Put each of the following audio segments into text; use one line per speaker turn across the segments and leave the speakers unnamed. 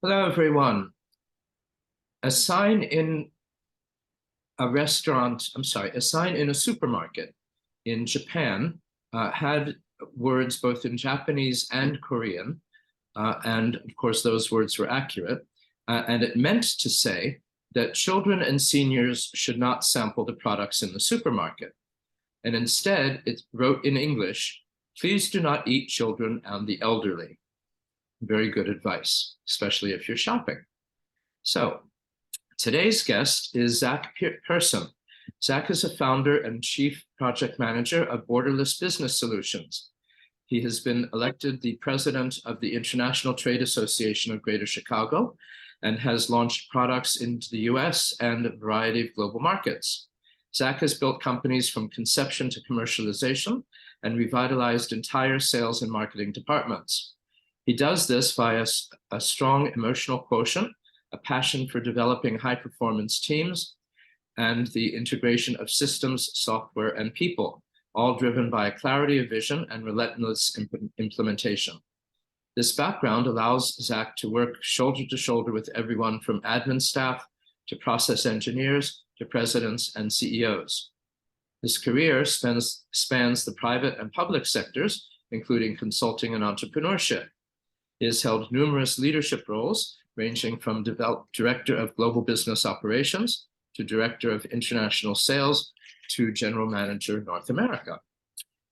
Hello, everyone. A sign in a sign in a supermarket in Japan had words both in Japanese and Korean, and of course, those words were accurate. And it meant to say that children and seniors should not sample the products in the supermarket. And instead, it wrote in English, "Please do not eat children and the elderly." Very good advice, especially if you're shopping. So today's guest is Zach Pearson. Zach is a founder and chief project manager of Borderless Business Solutions. He has been elected the president of the International Trade Association of Greater Chicago and has launched products into the US and a variety of global markets. Zach has built companies from conception to commercialization and revitalized entire sales and marketing departments. He does this via a strong emotional quotient, a passion for developing high-performance teams, and the integration of systems, software, and people, all driven by a clarity of vision and relentless implementation. This background allows Zach to work shoulder to shoulder with everyone from admin staff to process engineers to presidents and CEOs. His career spans the private and public sectors, including consulting and entrepreneurship. He has held numerous leadership roles, ranging from Director of Global Business Operations to Director of International Sales to General Manager North America.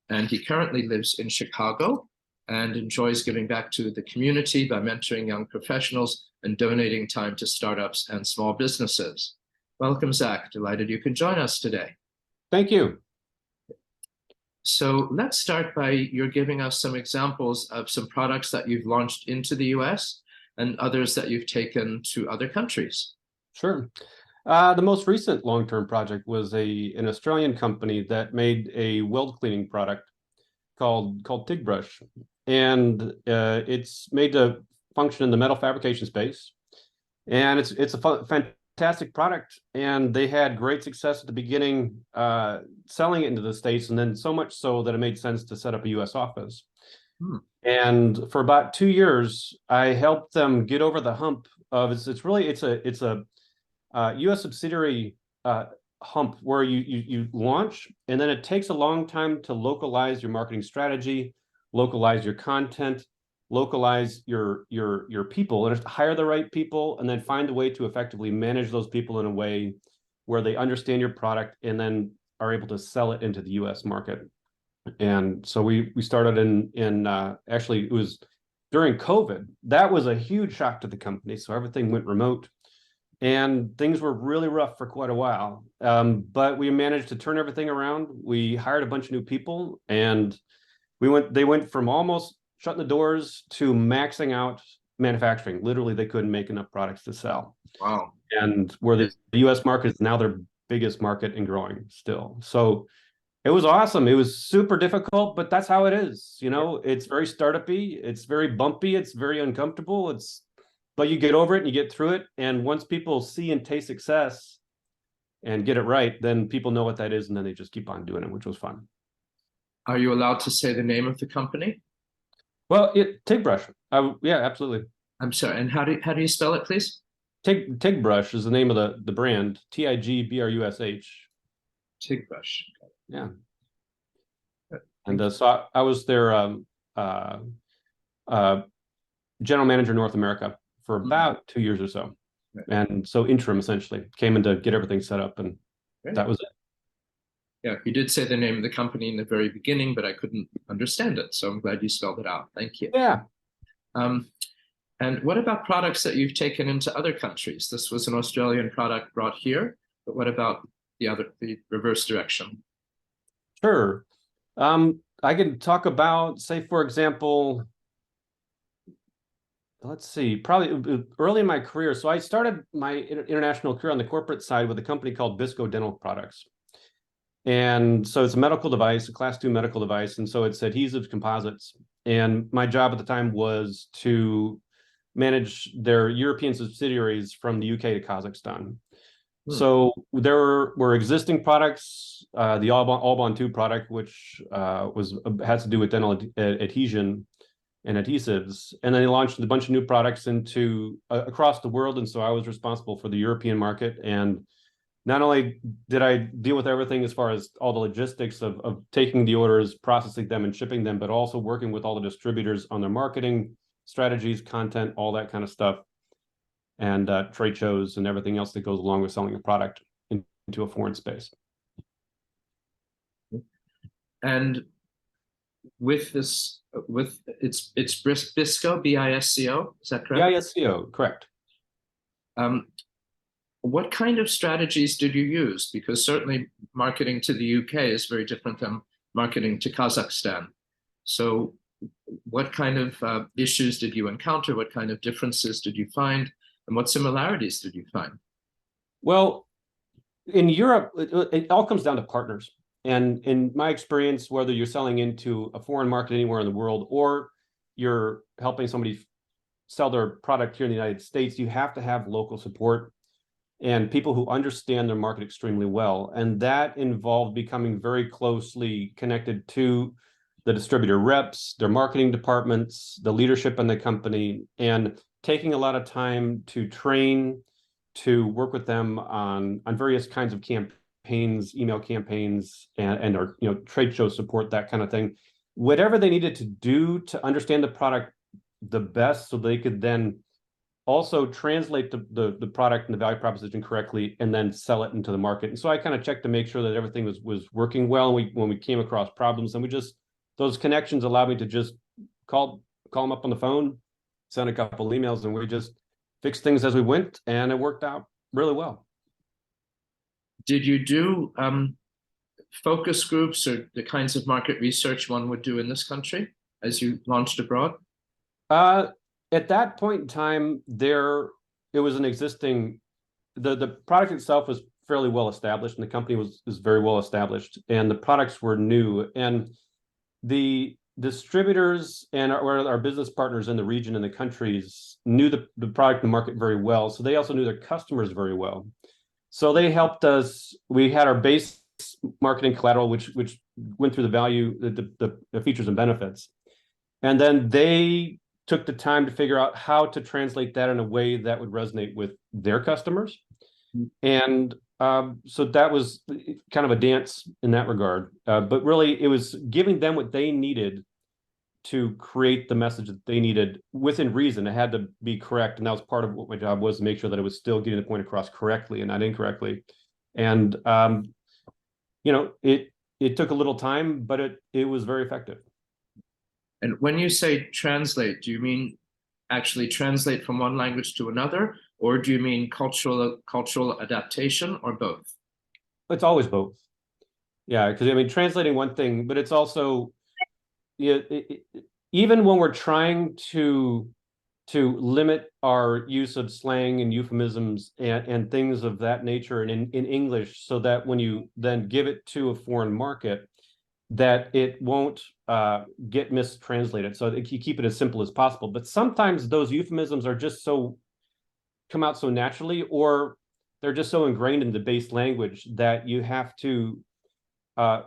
And he currently lives in Chicago and enjoys giving back to the community by mentoring young professionals and donating time to startups and small businesses. Welcome, Zach. Delighted you can join us today.
Thank you.
So let's start by you're giving us some examples of some products that you've launched into the US and others that you've taken to other countries.
Sure. The most recent long-term project was an Australian company that made a weld cleaning product called TIG Brush. And it's made to function in the metal fabrication space. And it's a fantastic product. And they had great success at the beginning selling it into the States, and then so much so that it made sense to set up a US office. And for about 2 years, I helped them get over the hump of it's a US subsidiary hump where you launch, and then it takes a long time to localize your marketing strategy, localize your content, localize your people, and hire the right people, and then find a way to effectively manage those people in a way where they understand your product and then are able to sell it into the US market. And so we started in actually it was during COVID. That was a huge shock to the company. So everything went remote and things were really rough for quite a while. But we managed to turn everything around. We hired a bunch of new people, and they went from almost shutting the doors to maxing out manufacturing. Literally, they couldn't make enough products to sell.
Wow.
And where the US market is now their biggest market and growing still. So it was awesome. It was super difficult, but that's how it is. You know, it's very startup-y, it's very bumpy, it's very uncomfortable. But you get over it and you get through it. And once people see and taste success and get it right, then people know what that is, and then they just keep on doing it, which was fun.
Are you allowed to say the name of the company?
Well, TIG Brush. Yeah, absolutely.
I'm sorry. And how do you spell it, please?
TIG Brush is the name of the brand. TIGBRUSH.
TIG Brush.
Yeah. And so I was their general manager North America for about 2 years or so.
Right.
And so interim essentially came in to get everything set up, and that was it.
Yeah, you did say the name of the company in the very beginning, but I couldn't understand it. So I'm glad you spelled it out. Thank you.
Yeah.
And what about products that you've taken into other countries? This was an Australian product brought here, but what about the reverse direction?
Sure. I can talk about, say, for example, let's see, probably early in my career. So I started my international career on the corporate side with a company called Bisco Dental Products. And so it's a medical device, a class 2 medical device. And so it's adhesives, composites. And my job at the time was to manage their European subsidiaries from the UK to Kazakhstan. So there were existing products, the Auerbach 2 product, which has to do with dental adhesion. and adhesives. And then they launched a bunch of new products into across the world. And so I was responsible for the European market. And not only did I deal with everything as far as all the logistics of taking the orders, processing them, and shipping them, but also working with all the distributors on their marketing strategies, content, all that kind of stuff, and trade shows and everything else that goes along with selling a product into a foreign space.
And with this, it's Bisco, BISCO, is that correct?
BISCO, correct.
What kind of strategies did you use? Because certainly marketing to the UK is very different than marketing to Kazakhstan. So what kind of issues did you encounter? What kind of differences did you find? And what similarities did you find?
Well, in Europe, it all comes down to partners. And in my experience, whether you're selling into a foreign market anywhere in the world, or you're helping somebody sell their product here in the United States, you have to have local support and people who understand their market extremely well. And that involved becoming very closely connected to the distributor reps, their marketing departments, the leadership in the company, and taking a lot of time to train, to work with them on various kinds of campaigns, email campaigns, and or trade show support, that kind of thing. Whatever they needed to do to understand the product the best, so they could then also translate the product and the value proposition correctly, and then sell it into the market. And so I kind of checked to make sure that everything was working well. And when we came across problems, and those connections allowed me to just call them up on the phone, send a couple emails, and we just fixed things as we went, and it worked out really well.
Did you do focus groups or the kinds of market research one would do in this country as you launched abroad?
At that point in time, it was an existing, the product itself was fairly well established, and the company was very well established, and the products were new, and the distributors and our business partners in the region and the countries knew the product and market very well. So they also knew their customers very well. So they helped us. We had our base marketing collateral, which went through the value, the features and benefits. And then they took the time to figure out how to translate that in a way that would resonate with their customers. And so that was kind of a dance in that regard. But really, it was giving them what they needed to create the message that they needed within reason. It had to be correct. And that was part of what my job was, to make sure that it was still getting the point across correctly and not incorrectly. And, it took a little time, but it was very effective.
And when you say translate, do you mean actually translate from one language to another, or do you mean cultural adaptation, or both?
It's always both. Yeah, because translating one thing, but it's also, even when we're trying to limit our use of slang and euphemisms and things of that nature in English, so that when you then give it to a foreign market, that it won't get mistranslated. So you keep it as simple as possible. But sometimes those euphemisms are just come out so naturally, or they're just so ingrained in the base language that you have to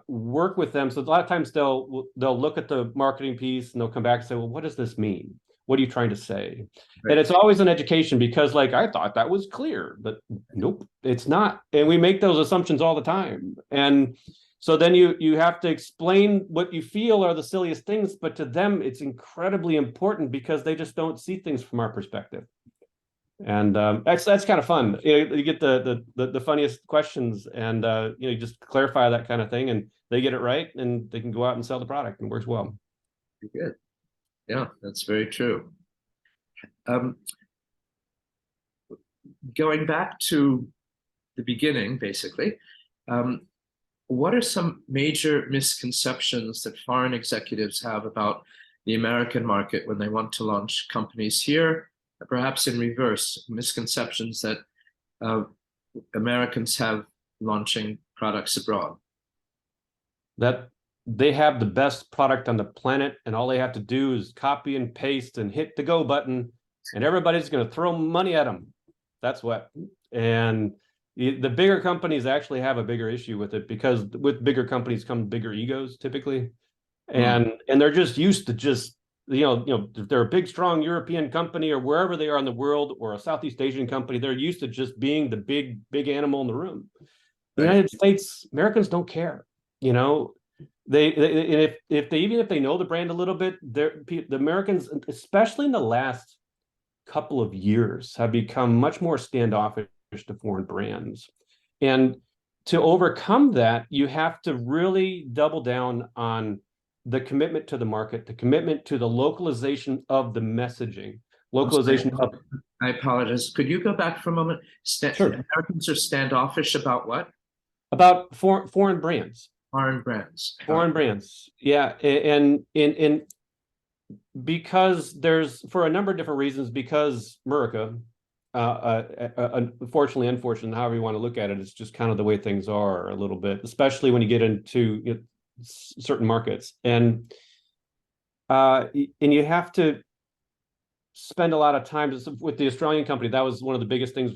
work with them. So a lot of times they'll look at the marketing piece and they'll come back and say, well, what does this mean? What are you trying to say? Right. And it's always an education, because I thought that was clear, but nope, it's not. And we make those assumptions all the time. And so then you have to explain what you feel are the silliest things, but to them, it's incredibly important, because they just don't see things from our perspective. And that's kind of fun. You get the funniest questions, and you just clarify that kind of thing, and they get it right, and they can go out and sell the product, and it works well.
Good. Yeah, that's very true. Going back to the beginning, basically, what are some major misconceptions that foreign executives have about the American market when they want to launch companies here? Perhaps in reverse, misconceptions that Americans have launching products abroad?
That they have the best product on the planet, and all they have to do is copy and paste and hit the go button, and everybody's going to throw money at them. That's what. And the bigger companies actually have a bigger issue with it, because with bigger companies come bigger egos typically. And they're just used to just if they're a big, strong European company or wherever they are in the world, or a Southeast Asian company, they're used to just being the big animal in the room. The
Right.
United States, Americans don't care. If they know the brand a little bit, the Americans, especially in the last couple of years, have become much more standoffish to foreign brands. And to overcome that, you have to really double down on the commitment to the market, the commitment to the localization of the messaging, localization of.
I apologize. Could you go back for a moment?
Sure.
Americans are standoffish about what?
About foreign brands.
Foreign brands.
Foreign brands. Yeah. And because for a number of different reasons, because America, unfortunately, however you want to look at it, it's just kind of the way things are a little bit, especially when you get into certain markets. And you have to spend a lot of time with the Australian company. That was one of the biggest things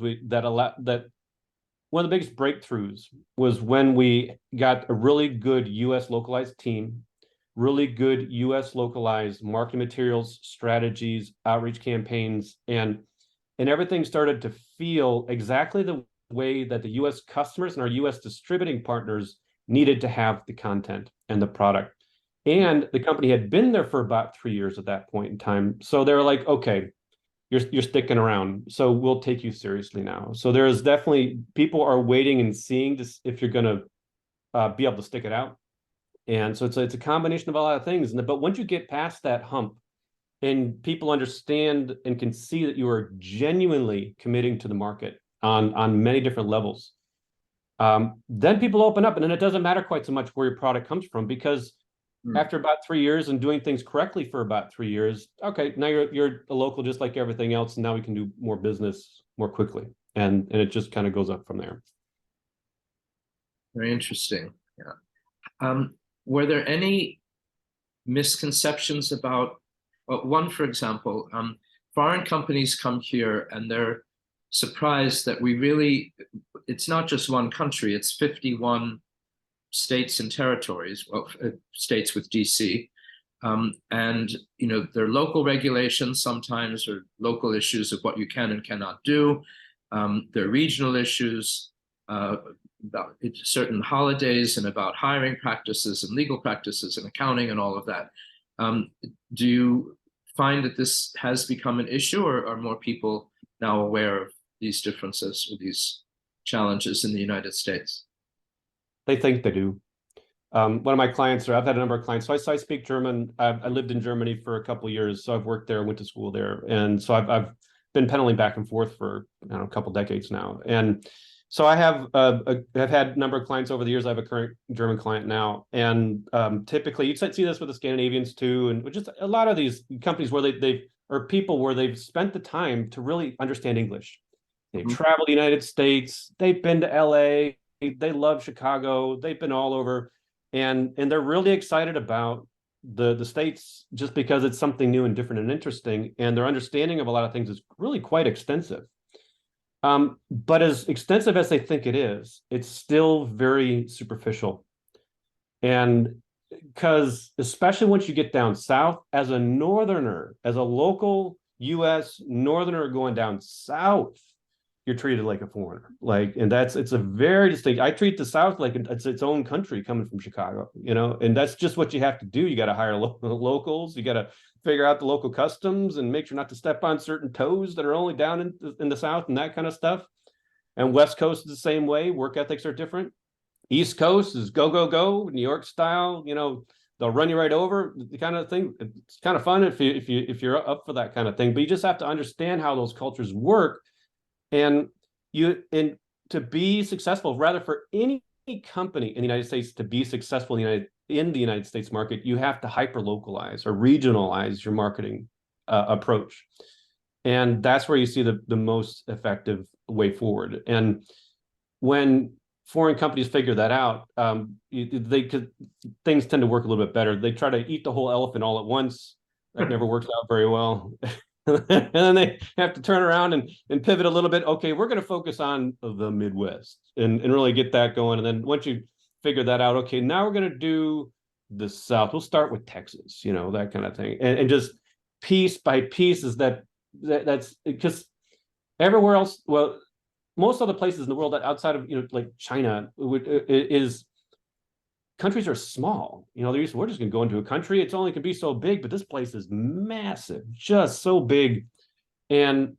one of the biggest breakthroughs was when we got a really good US localized team, really good US localized marketing materials, strategies, outreach campaigns, and everything started to feel exactly the way that the US customers and our US distributing partners needed to have the content and the product. And the company had been there for about 3 years at that point in time. So they were like, okay, you're sticking around, so we'll take you seriously now. So there's definitely, people are waiting and seeing this, if you're going to be able to stick it out. And so it's a combination of a lot of things. But once you get past that hump and people understand and can see that you are genuinely committing to the market on many different levels, then people open up, and then it doesn't matter quite so much where your product comes from, because after about 3 years and doing things correctly for about 3 years, okay, now you're a local just like everything else, and now we can do more business more quickly, and it just kind of goes up from there.
Very interesting. Yeah. Were there any misconceptions about one, for example, foreign companies come here and they're surprised that it's not just one country, it's 51 states and territories, well, states with DC. And, there are local regulations sometimes, or local issues of what you can and cannot do. There are regional issues about certain holidays and about hiring practices and legal practices and accounting and all of that. Do you find that this has become an issue, or are more people now aware of these differences or these challenges in the United States?
They think they do. One of my clients, or I've had a number of clients, so I speak German. I lived in Germany for a couple of years, so I've worked there, went to school there, and so I've been pendaling back and forth for a couple decades now. And so I've had a number of clients over the years. I have a current German client now, and typically you see this with the Scandinavians too, and just a lot of these companies where they've spent the time to really understand English. They've traveled the United States, they've been to LA, they love Chicago, they've been all over, and they're really excited about the States just because it's something new and different and interesting, and their understanding of a lot of things is really quite extensive. But as extensive as they think it is, it's still very superficial. And because especially once you get down south, as a northerner, as a local US northerner going down south, you're treated like a foreigner. And it's a very distinct. I treat the South like it's its own country coming from Chicago, and that's just what you have to do. You got to hire locals. You got to figure out the local customs and make sure not to step on certain toes that are only down in the South and that kind of stuff. And West Coast is the same way. Work ethics are different. East Coast is go, go, go, New York style, they'll run you right over, the kind of thing. It's kind of fun if you're up for that kind of thing, but you just have to understand how those cultures work. And to be successful, rather for any company in the United States to be successful in the United States market, you have to hyper localize or regionalize your marketing approach, and that's where you see the most effective way forward. And when foreign companies figure that out, things tend to work a little bit better. They try to eat the whole elephant all at once. That never works out very well. And then they have to turn around and pivot a little bit. Okay, we're going to focus on the Midwest and really get that going. And then once you figure that out, okay, now we're going to do the South. We'll start with Texas, that kind of thing. And just piece by piece is that's because everywhere else, well, most other places in the world that outside of, like China is countries are small. We're just going to go into a country. It's only can be so big, but this place is massive, just so big. And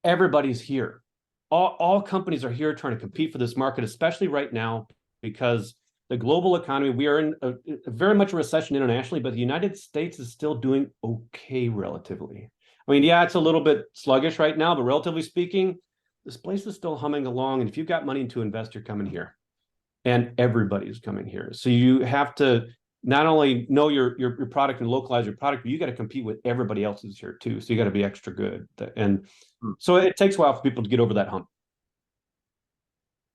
everybody's here. All companies are here trying to compete for this market, especially right now, because the global economy, we are in a very much a recession internationally, but the United States is still doing okay relatively. I mean, yeah, it's a little bit sluggish right now, but relatively speaking, this place is still humming along. And if you've got money to invest, you're coming here. And everybody's coming here. So you have to not only know your product and localize your product, but you got to compete with everybody else's here too. So you got to be extra good. And so it takes a while for people to get over that hump.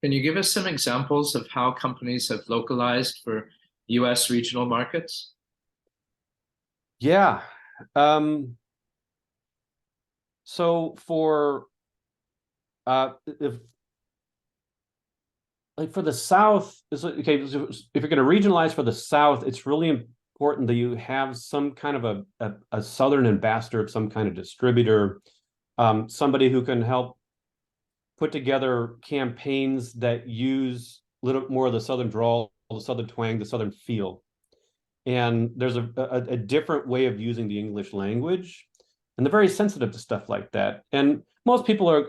Can you give us some examples of how companies have localized for US regional markets?
Yeah. So for like for the South, okay, so if you're going to regionalize for the South, it's really important that you have some kind of a Southern ambassador of some kind of distributor, somebody who can help put together campaigns that use a little more of the Southern drawl, the Southern twang, the Southern feel. And there's a different way of using the English language, and they're very sensitive to stuff like that. And most people are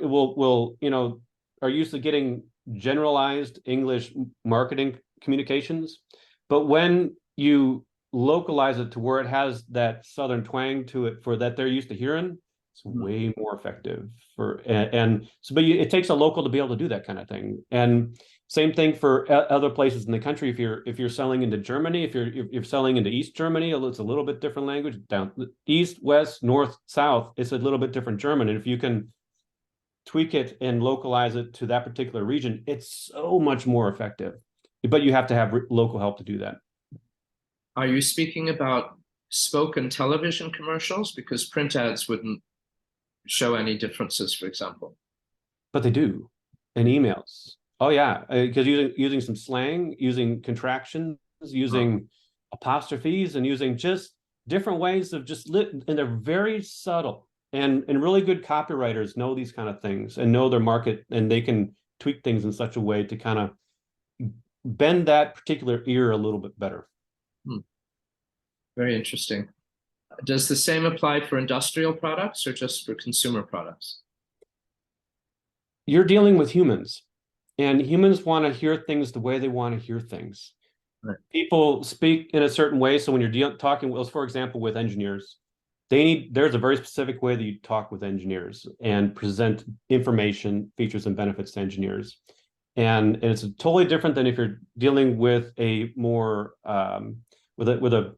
used to getting generalized English marketing communications, but when you localize it to where it has that Southern twang to it for that they're used to hearing, it's way more effective but it takes a local to be able to do that kind of thing. And same thing for other places in the country. If you're selling into Germany, if you're selling into East Germany, it's a little bit different language. Down East, West, North, South, it's a little bit different German. And if you can tweak it and localize it to that particular region, it's so much more effective. But you have to have local help to do that.
Are you speaking about spoken television commercials? Because print ads wouldn't show any differences, for example.
But they do, and emails. Oh yeah, because using some slang, using contractions, using apostrophes, and using just different ways of and they're very subtle. And really good copywriters know these kind of things and know their market, and they can tweak things in such a way to kind of bend that particular ear a little bit better.
Very interesting. Does the same apply for industrial products or just for consumer products?
You're dealing with humans, and humans want to hear things the way they want to hear things. Right. People speak in a certain way. So when you're talking, for example, with engineers, there's a very specific way that you talk with engineers and present information, features, and benefits to engineers. And it's totally different than if you're dealing with a more with a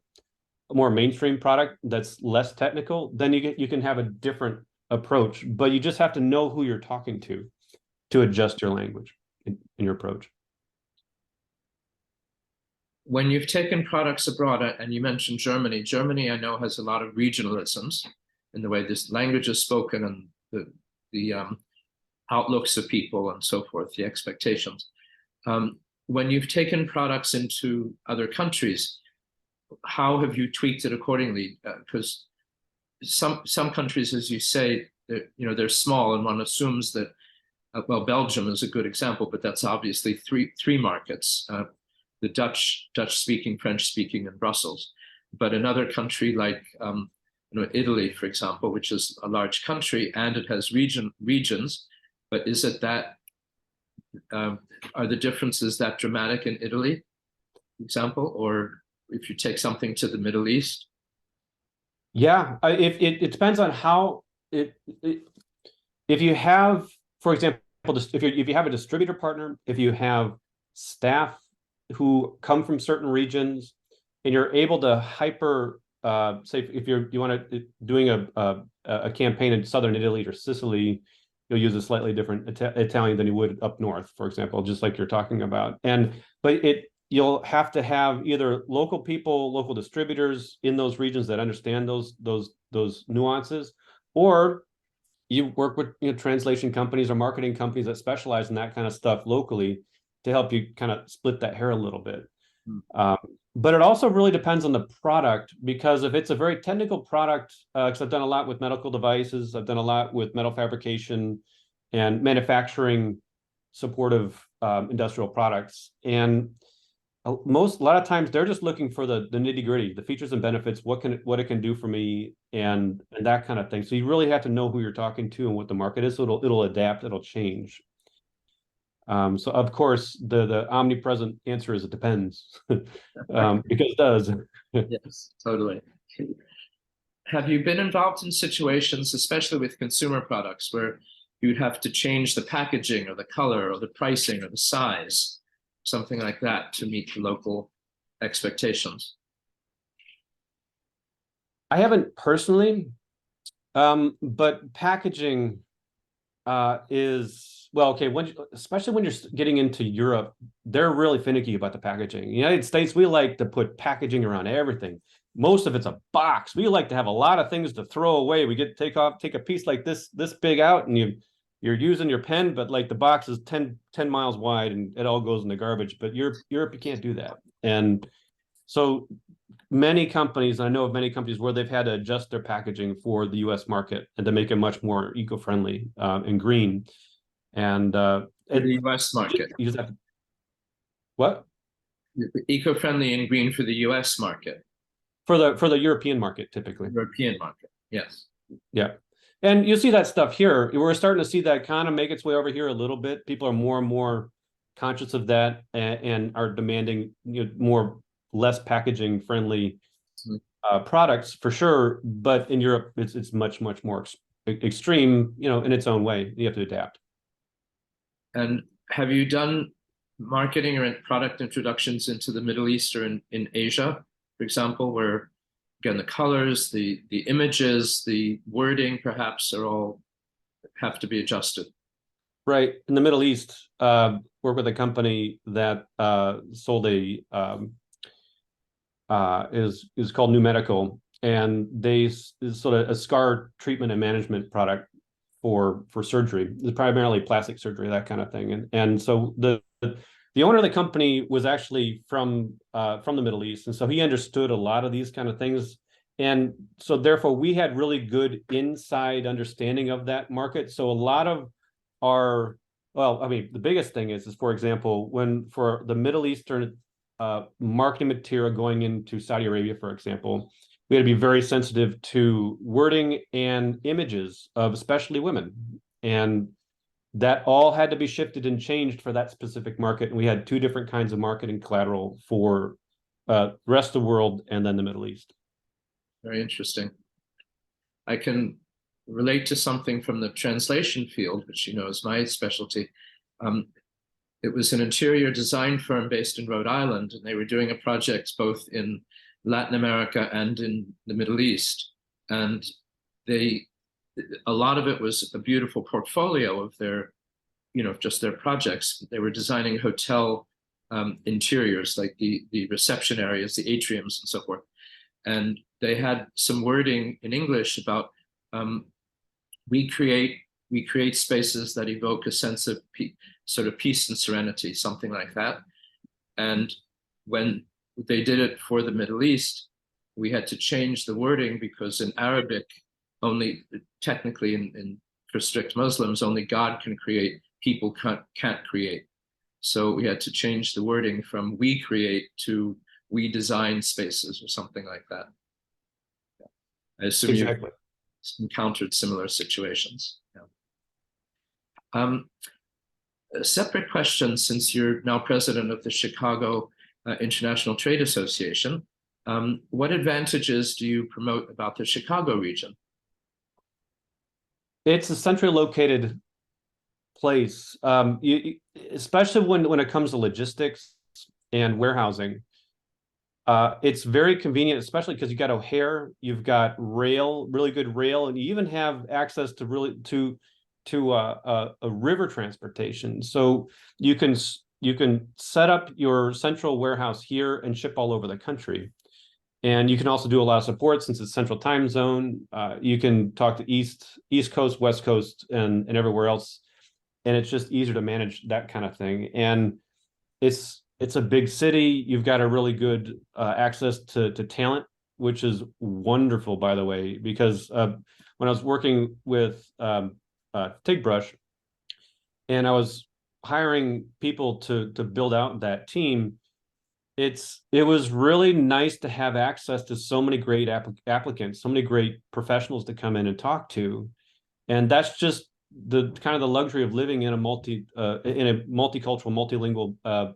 more mainstream product that's less technical. Then you can have a different approach, but you just have to know who you're talking to adjust your language in your approach.
When you've taken products abroad, and you mentioned Germany I know has a lot of regionalisms in the way this language is spoken and the outlooks of people and so forth, the expectations. When you've taken products into other countries, how have you tweaked it accordingly? Because some countries, as you say, they're small, and one assumes that, well, Belgium is a good example, but that's obviously three markets. The Dutch speaking, French speaking, and Brussels. But another country like Italy, for example, which is a large country and it has regions, but is it that are the differences that dramatic in Italy, for example, or if you take something to the Middle East?
Yeah, it depends on how if you have, for example, if you have a distributor partner, if you have staff who come from certain regions, and you're able to say if you want to doing a campaign in southern Italy or Sicily, you'll use a slightly different Italian than you would up north, for example, just like you're talking about. But you'll have to have either local people, local distributors in those regions that understand those nuances, or you work with translation companies or marketing companies that specialize in that kind of stuff locally to help you kind of split that hair a little bit.
Mm.
But it also really depends on the product, because if it's a very technical product, because I've done a lot with medical devices, I've done a lot with metal fabrication and manufacturing supportive industrial products. And a lot of times they're just looking for the nitty gritty, the features and benefits, what it can do for me, and that kind of thing. So you really have to know who you're talking to and what the market is. So it'll adapt, it'll change. So of course the omnipresent answer is it depends, because it does.
Yes, totally. Have you been involved in situations, especially with consumer products, where you'd have to change the packaging or the color or the pricing or the size, something like that, to meet the local expectations?
I haven't personally, but packaging is, well, okay, especially when you're getting into Europe, they're really finicky about the packaging. In the United States, we like to put packaging around everything. Most of it's a box. We like to have a lot of things to throw away. We get take a piece like this big out, and you're using your pen, but like the box is 10 miles wide and it all goes in the garbage. But Europe, you can't do that. And so many companies, I know of many companies where they've had to adjust their packaging for the US market and to make it much more eco-friendly and green. And
For the US market.
you just have to, what?
Eco-friendly and green for the US market.
For the European market, typically.
European market, yes.
Yeah. And you see that stuff here. We're starting to see that kind of make its way over here a little bit. People are more and more conscious of that, and are demanding, less packaging friendly products for sure. But in Europe, it's much more extreme, in its own way. You have to adapt.
And have you done marketing or product introductions into the Middle East or in Asia, for example, where again the colors, the images, the wording perhaps are all have to be adjusted?
Right. In the Middle East, work with a company that sold is called New Medical, and they is sort of a scar treatment and management product for surgery. It's primarily plastic surgery, that kind of thing. And so the owner of the company was actually from the Middle East, and so he understood a lot of these kind of things. And so therefore we had really good inside understanding of that market. So a lot of our, well, I mean, the biggest thing is for example, when for the Middle Eastern marketing material going into Saudi Arabia, for example, we had to be very sensitive to wording and images of especially women. And that all had to be shifted and changed for that specific market. And we had two different kinds of marketing collateral for the rest of the world and then the Middle East.
Very interesting. I can relate to something from the translation field, which is my specialty. It was an interior design firm based in Rhode Island, and they were doing a project both in Latin America and in the Middle East. And a lot of it was a beautiful portfolio of their, just their projects. They were designing hotel interiors, like the reception areas, the atriums, and so forth. And they had some wording in English about we create spaces that evoke a sense of sort of peace and serenity, something like that. And when they did it for the Middle East, we had to change the wording because in Arabic, only technically for strict Muslims, only God can create, people can't create. So we had to change the wording from we create to we design spaces or something like that. I assume
exactly.
You encountered similar situations. Yeah. A separate question, since you're now president of the Chicago International Trade Association, what advantages do you promote about the Chicago region?
It's a centrally located place, especially when it comes to logistics and warehousing. It's very convenient, especially because you got O'Hare, you've got rail, really good rail, and you even have access to a river transportation. So you can set up your central warehouse here and ship all over the country. And you can also do a lot of support since it's central time zone. You can talk to East Coast, West Coast, and everywhere else. And it's just easier to manage that kind of thing. And it's it's a big city. You've got a really good access to talent, which is wonderful, by the way, because when I was working with TIGBrush and I was hiring people to build out that team, it was really nice to have access to so many great applicants, so many great professionals to come in and talk to. And that's just the kind of the luxury of living in a multicultural, multilingual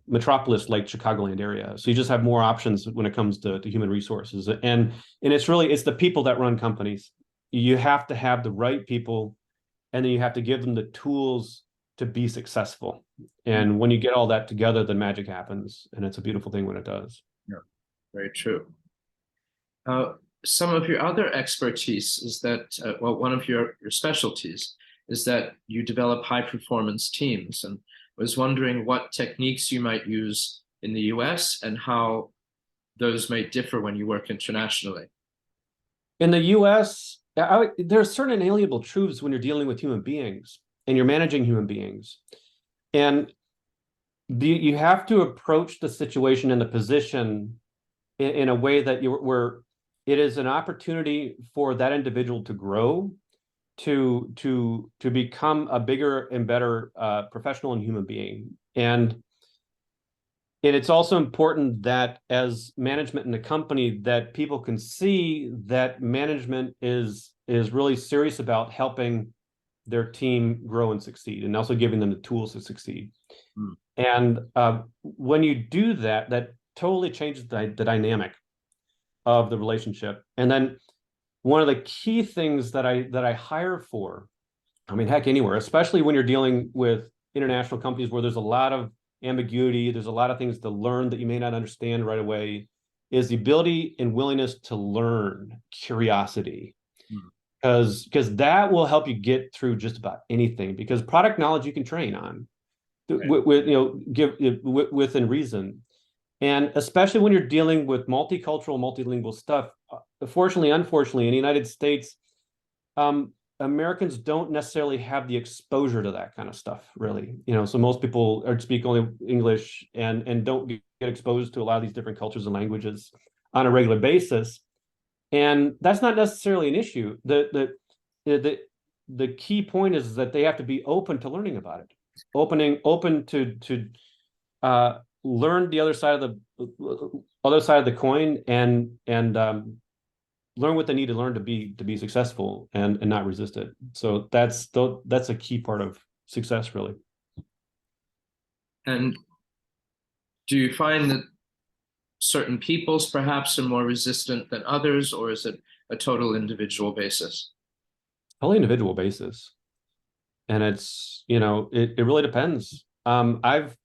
metropolis like Chicagoland area. So you just have more options when it comes to human resources. And it's the people that run companies. You have to have the right people, and then you have to give them the tools to be successful. And when you get all that together, the magic happens, and it's a beautiful thing when it does.
Yeah, very true. Some of your other expertise is that, well, one of your specialties is that you develop high performance teams, and was wondering what techniques you might use in the US and how those may differ when you work internationally.
In the US, there are certain inalienable truths when you're dealing with human beings and you're managing human beings. And you have to approach the situation and the position in a way that where it is an opportunity for that individual to grow, to become a bigger and better professional and human being. And it's also important that as management in the company, that people can see that management is really serious about helping their team grow and succeed, and also giving them the tools to succeed. And when you do that, that totally changes the dynamic of the relationship. And then one of the key things that I hire for, I mean, heck, anywhere, especially when you're dealing with international companies where there's a lot of ambiguity, there's a lot of things to learn that you may not understand right away, is the ability and willingness to learn, curiosity. Because that will help you get through just about anything, because product knowledge you can train on, within reason. And especially when you're dealing with multicultural, multilingual stuff, fortunately, unfortunately, in the United States, Americans don't necessarily have the exposure to that kind of stuff, really. So most people speak only English and don't get exposed to a lot of these different cultures and languages on a regular basis. And that's not necessarily an issue. The key point is that they have to be open to learning about it, open to learn the other side of the coin, and learn what they need to learn to be successful, and not resist it. So that's a key part of success, really.
And do you find that certain peoples perhaps are more resistant than others, or is it a total individual basis?
Totally individual basis. And it's, it really depends. I've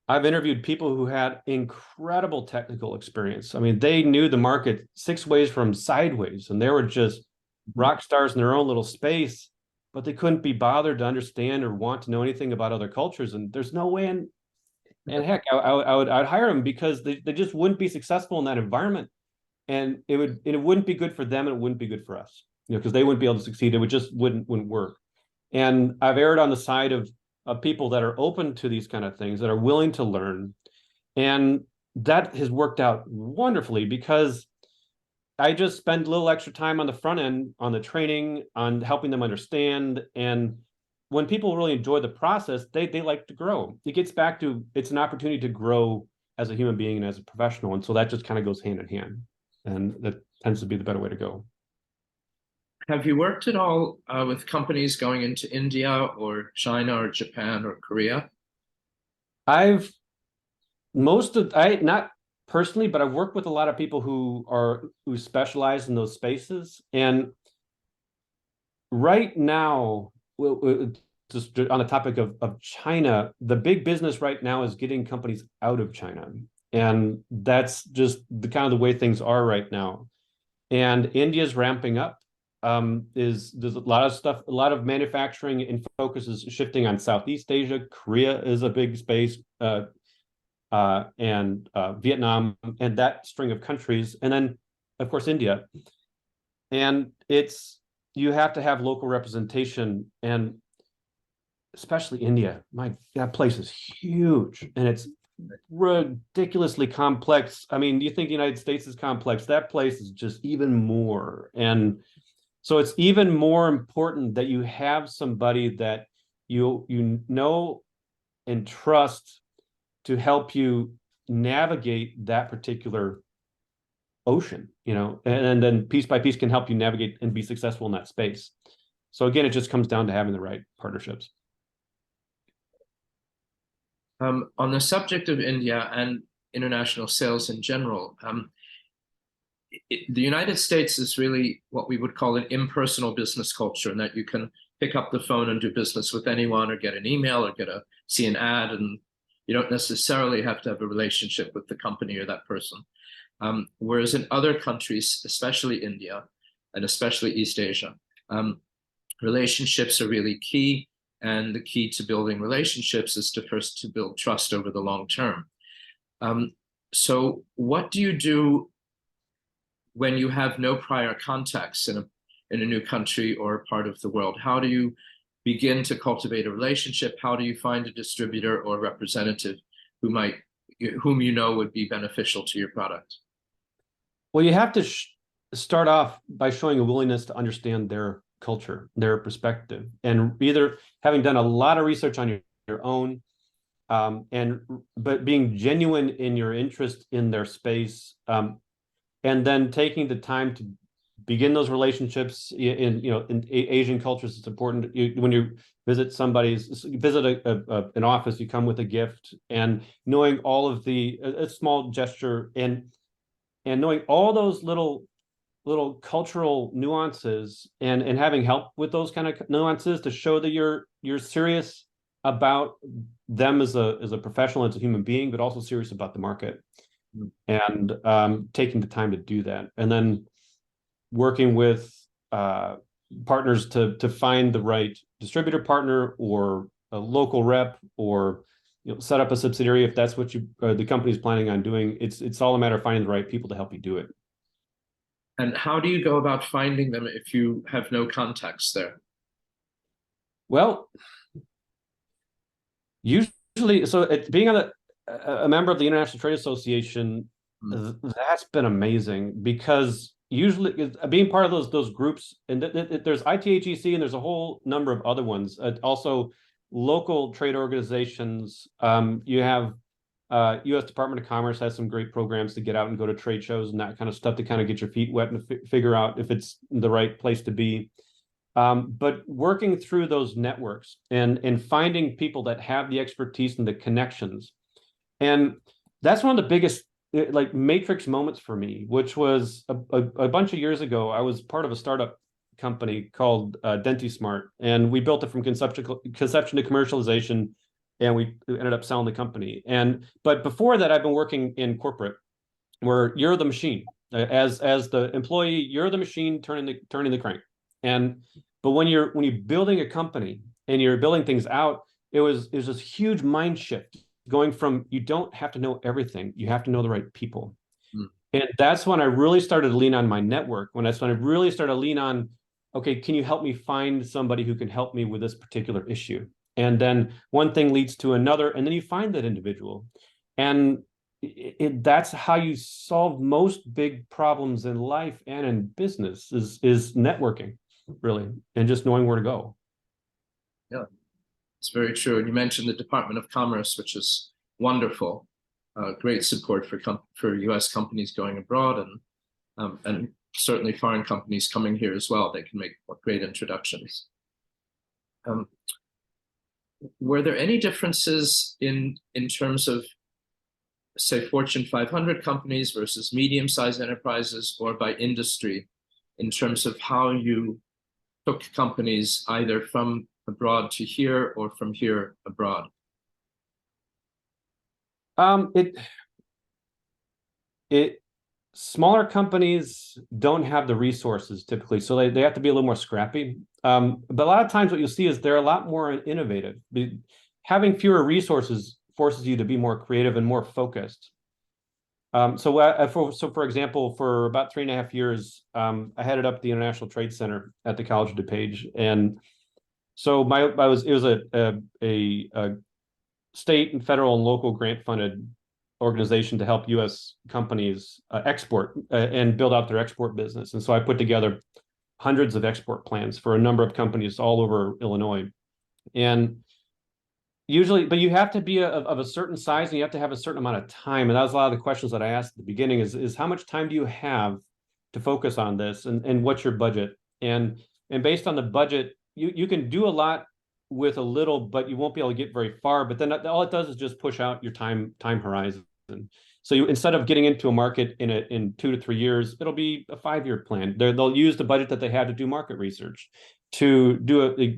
interviewed people who had incredible technical experience. I mean, they knew the market 6 ways from sideways, and they were just rock stars in their own little space, but they couldn't be bothered to understand or want to know anything about other cultures. And there's no way and heck, I'd hire them, because they just wouldn't be successful in that environment. And it wouldn't be good for them, and it wouldn't be good for us, because they wouldn't be able to succeed. It just wouldn't work. And I've erred on the side of people that are open to these kind of things, that are willing to learn. And that has worked out wonderfully, because I just spend a little extra time on the front end, on the training, on helping them understand. And when people really enjoy the process, they like to grow. It gets back to, it's an opportunity to grow as a human being and as a professional. And so that just kind of goes hand in hand. And that tends to be the better way to go.
Have you worked at all with companies going into India or China or Japan or Korea?
Not personally, but I've worked with a lot of people who specialize in those spaces. And right now, just on the topic of China, the big business right now is getting companies out of China. And that's just the kind of the way things are right now. And India's ramping up. There's a lot of stuff, a lot of manufacturing and focus is shifting on Southeast Asia. Korea is a big space, and Vietnam, and that string of countries. And then, of course, India. And you have to have local representation. And especially India. That place is huge, and it's ridiculously complex. I mean, you think the United States is complex? That place is just even more. And so it's even more important that you have somebody that you know and trust to help you navigate that particular ocean, and then piece by piece can help you navigate and be successful in that space. So again, it just comes down to having the right partnerships.
On the subject of India and international sales in general, the United States is really what we would call an impersonal business culture, and that you can pick up the phone and do business with anyone, or get an email, or see an ad, and you don't necessarily have to have a relationship with the company or that person. Whereas in other countries, especially India and especially East Asia, relationships are really key. And the key to building relationships is to build trust over the long term. So what do you do when you have no prior contacts in a new country or part of the world? How do you begin to cultivate a relationship? How do you find a distributor or representative whom you know would be beneficial to your product?
Well, you have to start off by showing a willingness to understand their culture, their perspective, and either having done a lot of research on your own, but being genuine in your interest in their space, and then taking the time to begin those relationships. In Asian cultures, it's important when you visit an office, you come with a gift, and knowing all of a small gesture, and knowing all those little cultural nuances, and having help with those kind of nuances to show that you're serious about them as a professional, as a human being, but also serious about the market. And taking the time to do that, and then working with partners to find the right distributor partner or a local rep, or set up a subsidiary if that's what the company is planning on doing. It's all a matter of finding the right people to help you do it.
And how do you go about finding them if you have no contacts there?
Well, usually, so being a member of the International Trade Association, that's been amazing, because usually being part of those groups, and there's ITHEC, and there's a whole number of other ones. Also, local trade organizations. You have U.S. Department of Commerce has some great programs to get out and go to trade shows and that kind of stuff, to kind of get your feet wet and figure out if it's the right place to be. But working through those networks and finding people that have the expertise and the connections. And that's one of the biggest matrix moments for me, which was a bunch of years ago. I was part of a startup company called DentiSmart, and we built it from conception to commercialization, and we ended up selling the company. But before that, I've been working in corporate, where you're the machine. As the employee, you're the machine turning the crank. But when you're building a company and you're building things out, it was this huge mind shift, going from, you don't have to know everything, you have to know the right people. And that's when I really started to lean on my network. That's when I really started to lean on, okay, can you help me find somebody who can help me with this particular issue? And then one thing leads to another, and then you find that individual. And that's how you solve most big problems in life and in business, is networking, really, and just knowing where to go.
Yeah, it's very true. And you mentioned the Department of Commerce, which is wonderful. Great support for U.S. companies going abroad, and certainly foreign companies coming here as well. They can make great introductions. Were there any differences in terms of, say, Fortune 500 companies versus medium-sized enterprises, or by industry, in terms of how you took companies either from abroad to here or from here abroad?
Smaller companies don't have the resources typically, so they have to be a little more scrappy. But a lot of times what you'll see is they're a lot more innovative. Having fewer resources forces you to be more creative and more focused. So for example, for about 3.5 years, I headed up the International Trade Center at the College of DuPage, and So it was a state and federal and local grant funded organization to help U.S. companies export and build out their export business. And so I put together hundreds of export plans for a number of companies all over Illinois. And usually, but you have to be of a certain size and you have to have a certain amount of time. And that was a lot of the questions that I asked at the beginning is how much time do you have to focus on this, and what's your budget? And based on the budget, you can do a lot with a little, but you won't be able to get very far. But then all it does is just push out your time horizon. So instead of getting into a market in 2 to 3 years, it'll be a 5-year plan. They'll use the budget that they have to do market research, to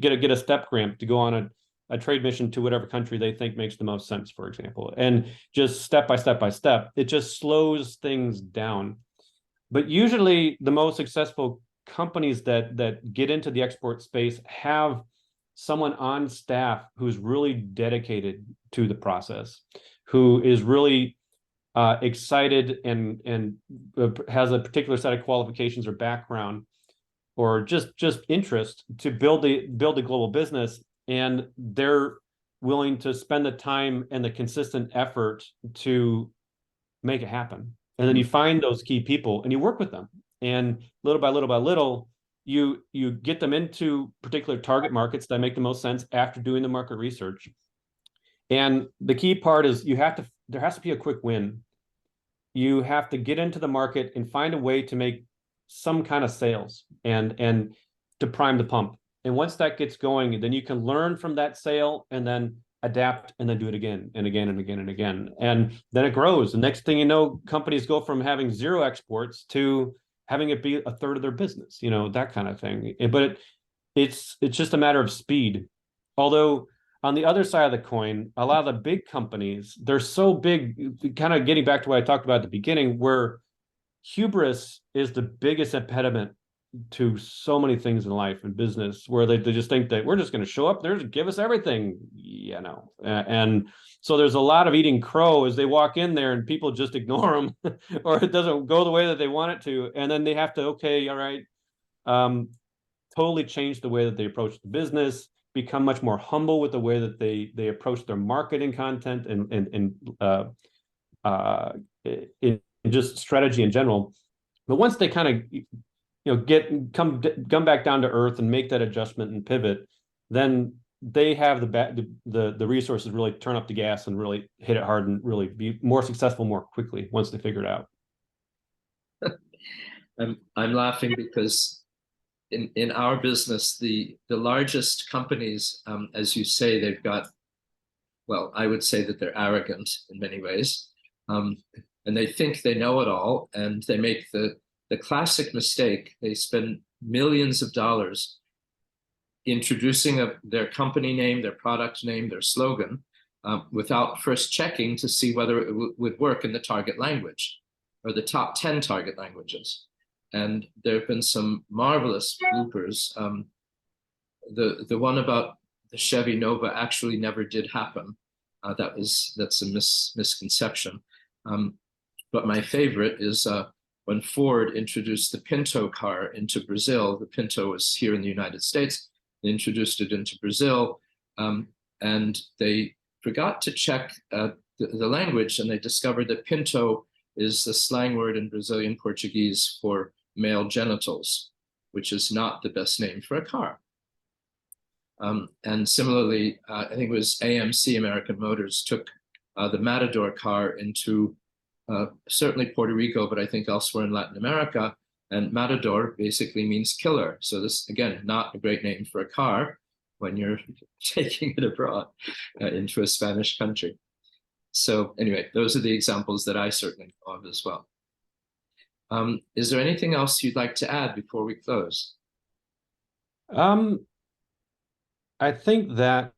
get a step grant to go on a trade mission to whatever country they think makes the most sense, for example. And just step by step by step, it just slows things down. But usually the most successful companies that get into the export space have someone on staff who's really dedicated to the process, who is really excited and has a particular set of qualifications or background or just interest to build a global business, and they're willing to spend the time and the consistent effort to make it happen. And then you find those key people and you work with them, and little by little by little you get them into particular target markets that make the most sense after doing the market research. And the key part is there has to be a quick win. You have to get into the market and find a way to make some kind of sales and to prime the pump. And once that gets going, then you can learn from that sale and then adapt and then do it again and again and again and again. And then it grows. The next thing you know, companies go from having 0 exports to having it be a third of their business, that kind of thing. But it's just a matter of speed. Although on the other side of the coin, a lot of the big companies, they're so big, kind of getting back to what I talked about at the beginning, where hubris is the biggest impediment to so many things in life and business, where they just think that we're just going to show up there to give us everything, and so there's a lot of eating crow as they walk in there and people just ignore them or it doesn't go the way that they want it to, and then they have to, okay, all right, totally change the way that they approach the business, become much more humble with the way that they approach their marketing content and in just strategy in general. But once they kind of come back down to earth and make that adjustment and pivot, then they have the resources to really turn up the gas and really hit it hard and really be more successful more quickly once they figure it out.
I'm laughing because in our business, the largest companies, as you say, they've got, well, I would say that they're arrogant in many ways, and they think they know it all, and they make the classic mistake. They spend millions of dollars introducing their company name, their product name, their slogan, without first checking to see whether it would work in the target language or the top 10 target languages. And there have been some marvelous bloopers. The one about the Chevy Nova actually never did happen. That's a misconception. But my favorite is when Ford introduced the Pinto car into Brazil. The Pinto was here in the United States. They introduced it into Brazil, and they forgot to check the language, and they discovered that Pinto is the slang word in Brazilian Portuguese for male genitals, which is not the best name for a car. And similarly, I think it was AMC, American Motors, took the Matador car into certainly Puerto Rico, but I think elsewhere in Latin America. And Matador basically means killer. So this, again, not a great name for a car when you're taking it abroad into a Spanish country. So anyway, those are the examples that I certainly know of as well. Is there anything else you'd like to add before we close?
I think that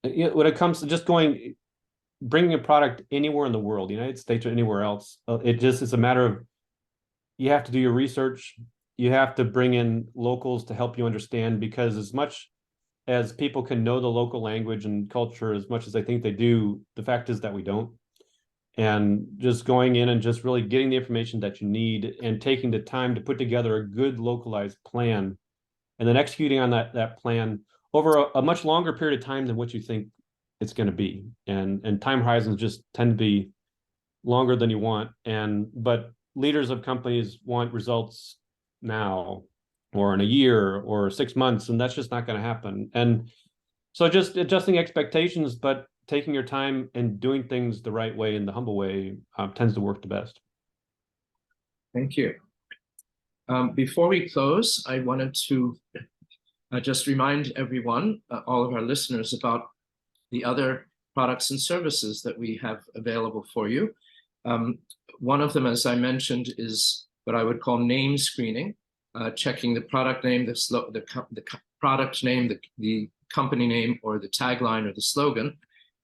when it comes to just bringing a product anywhere in the world, the United States or anywhere else, it just is a matter of, you have to do your research. You have to bring in locals to help you understand, because as much as people can know the local language and culture as much as they think they do, the fact is that we don't. And just going in and just really getting the information that you need and taking the time to put together a good localized plan and then executing on that plan over a much longer period of time than what you think it's going to be. And time horizons just tend to be longer than you want. But leaders of companies want results now, or in a year, or 6 months, and that's just not going to happen. And so just adjusting expectations, but taking your time and doing things the right way, in the humble way, tends to work the best.
Thank you. Before we close, I wanted to just remind everyone, all of our listeners, about the other products and services that we have available for you. One of them, as I mentioned, is what I would call name screening, checking the product name, the product name, the company name, or the tagline or the slogan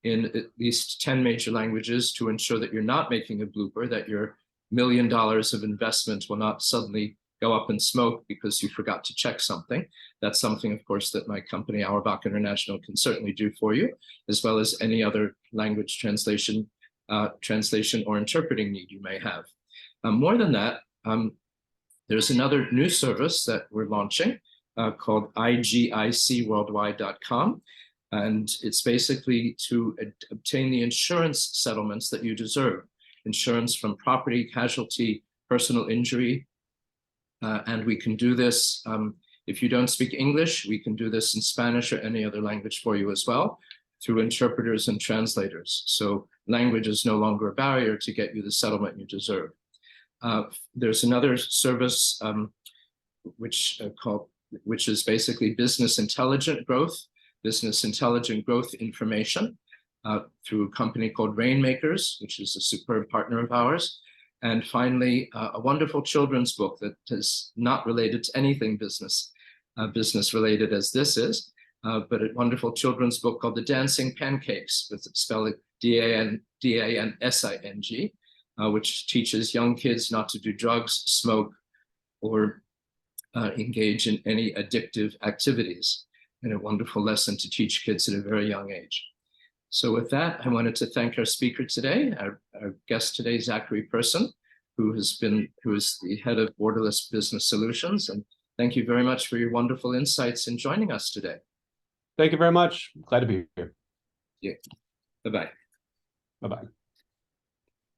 in at least 10 major languages to ensure that you're not making a blooper, that your $1 million of investment will not suddenly go up in smoke because you forgot to check something. That's something, of course, that my company, Auerbach International, can certainly do for you, as well as any other language translation or interpreting need you may have. More than that, there's another new service that we're launching called igicworldwide.com. And it's basically to obtain the insurance settlements that you deserve. Insurance from property, casualty, personal injury. And we can do this, if you don't speak English, we can do this in Spanish or any other language for you as well, through interpreters and translators. So language is no longer a barrier to get you the settlement you deserve. There's another service which is basically business intelligent growth information through a company called Rainmakers, which is a superb partner of ours. And finally, a wonderful children's book that is not related to anything business related as this is, but a wonderful children's book called The Dancing Pancakes, with it spelled DANSING, which teaches young kids not to do drugs, smoke, or engage in any addictive activities, and a wonderful lesson to teach kids at a very young age. So with that, I wanted to thank our speaker today, our guest today, Zachary Person, who is the head of Borderless Business Solutions. And thank you very much for your wonderful insights in joining us today.
Thank you very much. Glad to be here.
Yeah. Bye-bye.
Bye-bye.